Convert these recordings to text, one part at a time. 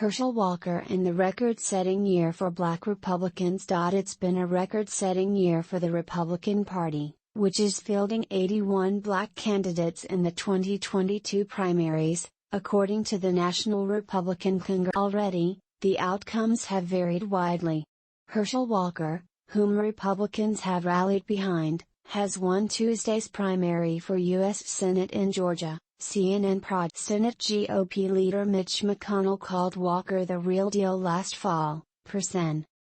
Herschel Walker in the record-setting year for Black Republicans. It's been a record-setting year for the Republican Party, which is fielding 81 Black candidates in the 2022 primaries, according to the National Republican Congress. Already, the outcomes have varied widely. Herschel Walker, whom Republicans have rallied behind, has won Tuesday's primary for U.S. Senate in Georgia. CNN prod Senate GOP leader Mitch McConnell called Walker the real deal last fall.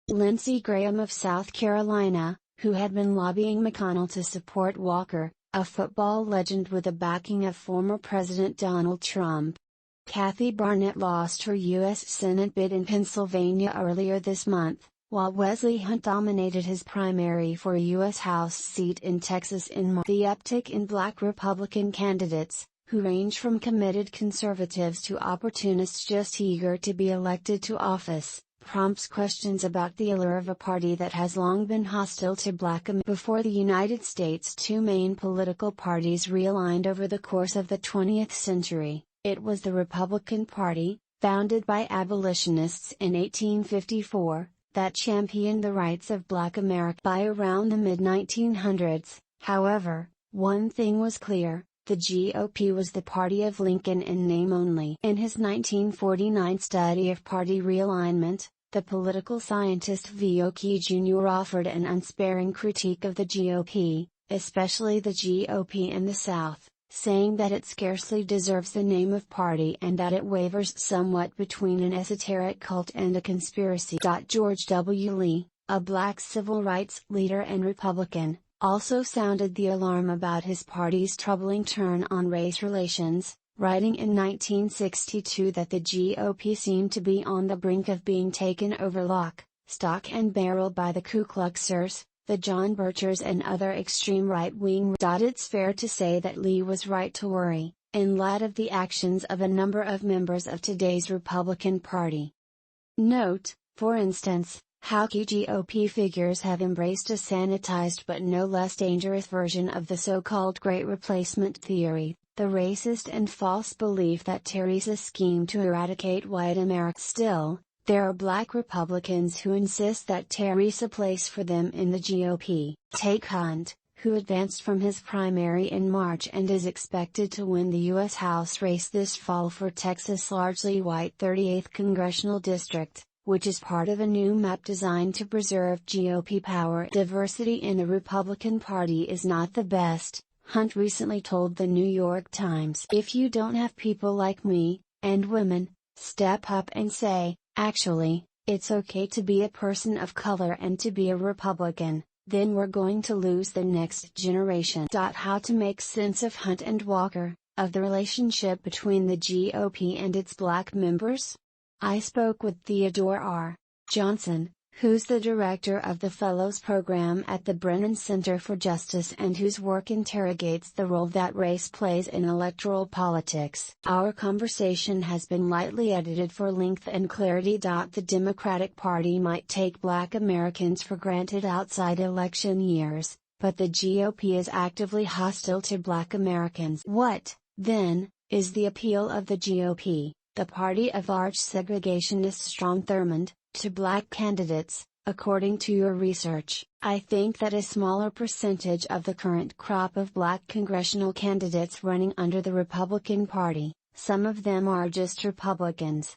Lindsey Graham of South Carolina, who had been lobbying McConnell to support Walker, a football legend with the backing of former President Donald Trump. Kathy Barnett lost her U.S. Senate bid in Pennsylvania earlier this month, while Wesley Hunt dominated his primary for a U.S. House seat in Texas in March. The uptick in Black Republican candidates, who range from committed conservatives to opportunists just eager to be elected to office, prompts questions about the allure of a party that has long been hostile to Black Americans. Before the United States' two main political parties realigned over the course of the 20th century, it was the Republican Party, founded by abolitionists in 1854, that championed the rights of Black Americans. By around the mid-1900s, however, one thing was clear: the GOP was the party of Lincoln in name only. In his 1949 study of party realignment, the political scientist V. O. Key Jr. offered an unsparing critique of the GOP, especially the GOP in the South, saying that it scarcely deserves the name of party and that it wavers somewhat between an esoteric cult and a conspiracy. George W. Lee, a Black civil rights leader and Republican, also sounded the alarm about his party's troubling turn on race relations, writing in 1962 that the GOP seemed to be on the brink of being taken over lock, stock and barrel by the Ku Kluxers, the John Birchers and other extreme right-wing. It's fair to say that Lee was right to worry, in light of the actions of a number of members of today's Republican Party. Note, for instance, how key GOP figures have embraced a sanitized but no less dangerous version of the so-called Great Replacement theory, the racist and false belief that Teresa schemed to eradicate white America. Still, there are Black Republicans who insist that Teresa placed for them in the GOP. Take Hunt, who advanced from his primary in March and is expected to win the U.S. House race this fall for Texas' largely white 38th Congressional District, which is part of a new map designed to preserve GOP power. Diversity in the Republican Party is not the best, Hunt recently told the New York Times. If you don't have people like me, and women, step up and say, actually, it's okay to be a person of color and to be a Republican, then we're going to lose the next generation. How to make sense of Hunt and Walker, of the relationship between the GOP and its Black members? I spoke with Theodore R. Johnson, who's the director of the Fellows Program at the Brennan Center for Justice and whose work interrogates the role that race plays in electoral politics. Our conversation has been lightly edited for length and clarity. The Democratic Party might take Black Americans for granted outside election years, but the GOP is actively hostile to Black Americans. What, then, is the appeal of the GOP? The party of arch segregationist Strom Thurmond, to Black candidates, according to your research. I think that a smaller percentage of the current crop of Black congressional candidates running under the Republican Party, some of them are just Republicans.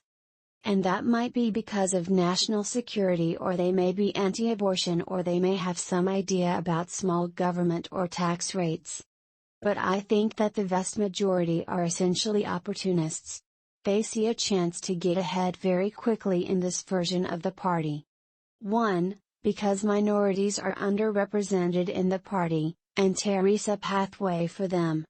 And that might be because of national security, or they may be anti-abortion, or they may have some idea about small government or tax rates. But I think that the vast majority are essentially opportunists. They see a chance to get ahead very quickly in this version of the party. 1. Because minorities are underrepresented in the party, and Teresa pathway for them.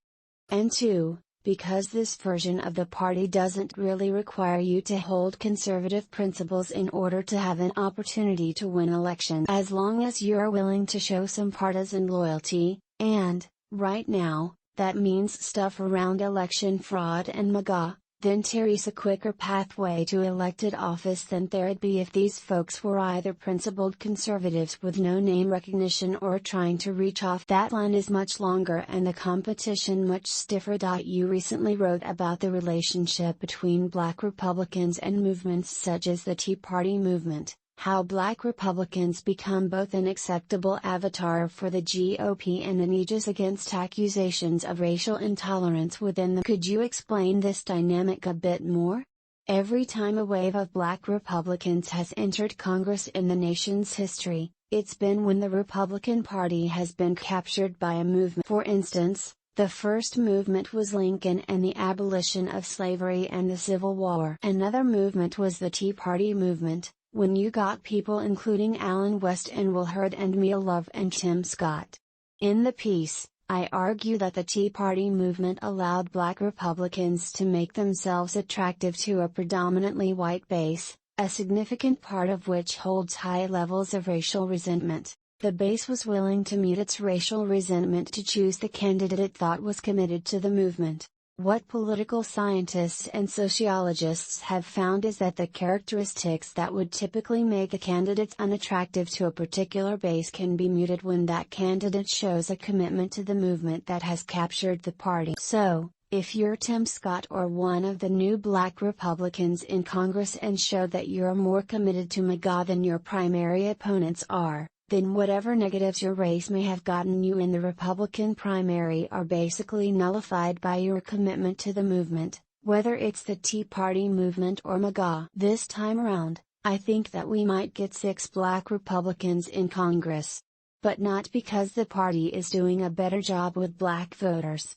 And 2. Because this version of the party doesn't really require you to hold conservative principles in order to have an opportunity to win elections. As long as you're willing to show some partisan loyalty, and, right now, that means stuff around election fraud and MAGA, then Teresa quicker pathway to elected office than there'd be if these folks were either principled conservatives with no name recognition or trying to reach off. That line is much longer and the competition much stiffer. You recently wrote about the relationship between Black Republicans and movements such as the Tea Party movement, how Black Republicans become both an acceptable avatar for the GOP and an aegis against accusations of racial intolerance within them. Could you explain this dynamic a bit more? Every time a wave of Black Republicans has entered Congress in the nation's history, it's been when the Republican Party has been captured by a movement. For instance, the first movement was Lincoln and the abolition of slavery and the Civil War. Another movement was the Tea Party movement, when you got people including Allen West and Will Hurd and Mia Love and Tim Scott. In the piece, I argue that the Tea Party movement allowed Black Republicans to make themselves attractive to a predominantly white base, a significant part of which holds high levels of racial resentment. The base was willing to mute its racial resentment to choose the candidate it thought was committed to the movement. What political scientists and sociologists have found is that the characteristics that would typically make a candidate unattractive to a particular base can be muted when that candidate shows a commitment to the movement that has captured the party. So, if you're Tim Scott or one of the new Black Republicans in Congress and show that you're more committed to MAGA than your primary opponents are, then whatever negatives your race may have gotten you in the Republican primary are basically nullified by your commitment to the movement, whether it's the Tea Party movement or MAGA. This time around, I think that we might get 6 Black Republicans in Congress. But not because the party is doing a better job with Black voters.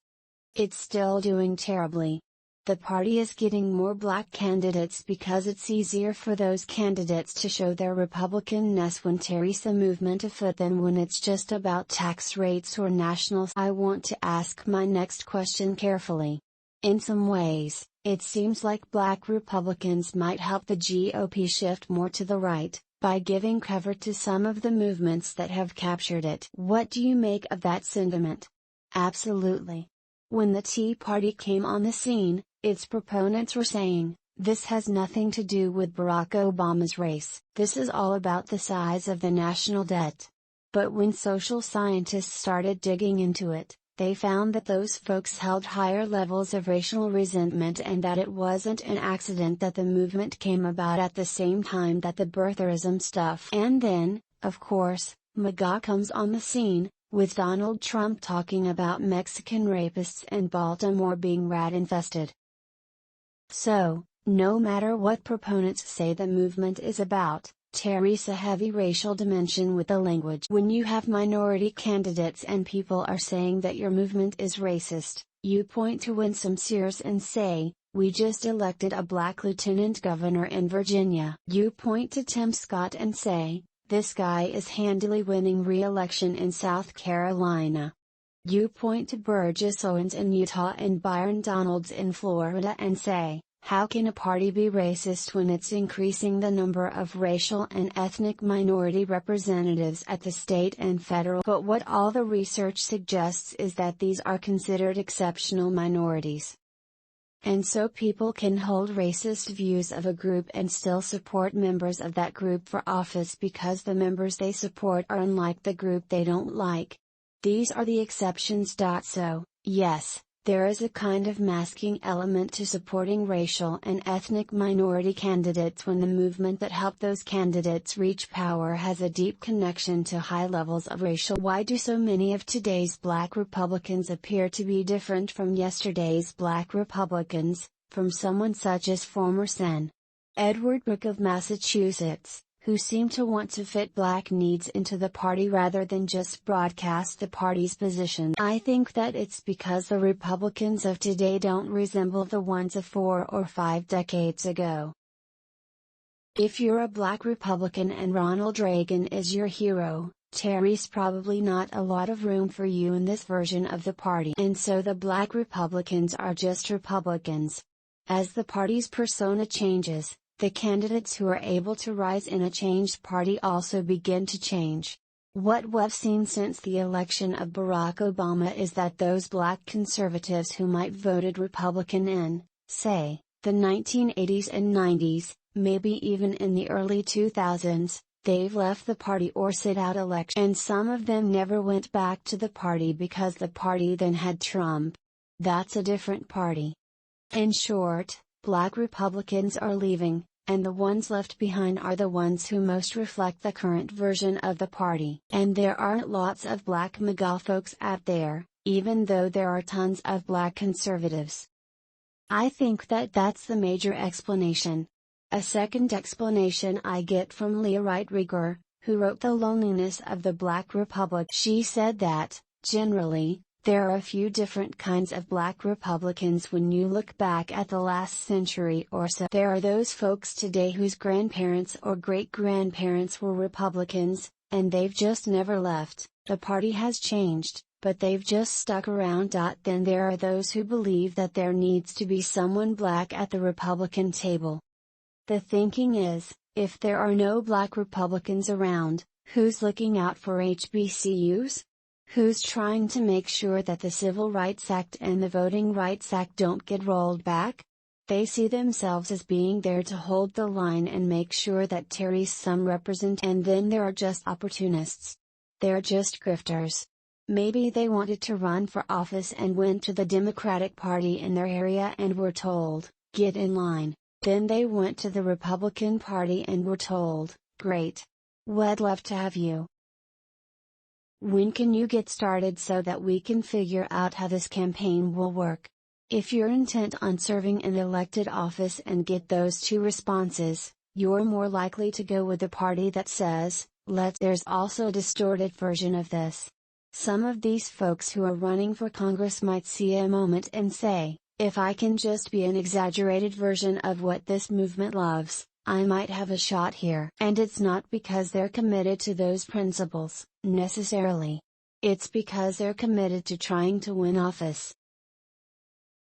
It's still doing terribly. The party is getting more Black candidates because it's easier for those candidates to show their Republicanness when Teresa movement afoot than when it's just about tax rates or national. I want to ask my next question carefully. In some ways, it seems like Black Republicans might help the GOP shift more to the right, by giving cover to some of the movements that have captured it. What do you make of that sentiment? Absolutely. When the Tea Party came on the scene, its proponents were saying, this has nothing to do with Barack Obama's race. This is all about the size of the national debt. But when social scientists started digging into it, they found that those folks held higher levels of racial resentment and that it wasn't an accident that the movement came about at the same time that the birtherism stuff. And then, of course, MAGA comes on the scene, with Donald Trump talking about Mexican rapists and Baltimore being rat-infested. So, no matter what proponents say the movement is about, Teresa heavy racial dimension with the language. When you have minority candidates and people are saying that your movement is racist, you point to Winsome Sears and say, we just elected a Black lieutenant governor in Virginia. You point to Tim Scott and say, this guy is handily winning re-election in South Carolina. You point to Burgess Owens in Utah and Byron Donalds in Florida and say, how can a party be racist when it's increasing the number of racial and ethnic minority representatives at the state and federal? But what all the research suggests is that these are considered exceptional minorities. And so people can hold racist views of a group and still support members of that group for office because the members they support are unlike the group they don't like. These are the exceptions. So, yes, there is a kind of masking element to supporting racial and ethnic minority candidates when the movement that helped those candidates reach power has a deep connection to high levels of racial. Why do so many of today's Black Republicans appear to be different from yesterday's Black Republicans, from someone such as former Sen. Edward Brooke of Massachusetts, who seem to want to fit Black needs into the party rather than just broadcast the party's position? I think that it's because the Republicans of today don't resemble the ones of 4 or 5 decades ago. If you're a Black Republican and Ronald Reagan is your hero, Terry's probably not a lot of room for you in this version of the party. And so the Black Republicans are just Republicans. As the party's persona changes, the candidates who are able to rise in a changed party also begin to change. What we've seen since the election of Barack Obama is that those Black conservatives who might voted Republican in, say, the 1980s and 90s, maybe even in the early 2000s, they've left the party or sit out election. And some of them never went back to the party because the party then had Trump. That's a different party. In short, Black Republicans are leaving, and the ones left behind are the ones who most reflect the current version of the party. And there aren't lots of Black MAGA folks out there, even though there are tons of Black conservatives. I think that that's the major explanation. A second explanation I get from Leah Wright Rieger, who wrote The Loneliness of the Black Republic. She said that, generally, there are a few different kinds of Black Republicans when you look back at the last century or so. There are those folks today whose grandparents or great-grandparents were Republicans, and they've just never left. The party has changed, but they've just stuck around. Then there are those who believe that there needs to be someone Black at the Republican table. The thinking is, if there are no Black Republicans around, who's looking out for HBCUs? Who's trying to make sure that the Civil Rights Act and the Voting Rights Act don't get rolled back? They see themselves as being there to hold the line and make sure that Terry's some represent. And then there are just opportunists. They're just grifters. Maybe they wanted to run for office and went to the Democratic Party in their area and were told, get in line. Then they went to the Republican Party and were told, great. We'd love to have you. When can you get started so that we can figure out how this campaign will work? If you're intent on serving an elected office and get those two responses, you're more likely to go with the party that says, let's. There's also a distorted version of this. Some of these folks who are running for Congress might see a moment and say, if I can just be an exaggerated version of what this movement loves, I might have a shot here. And it's not because they're committed to those principles, necessarily. It's because they're committed to trying to win office.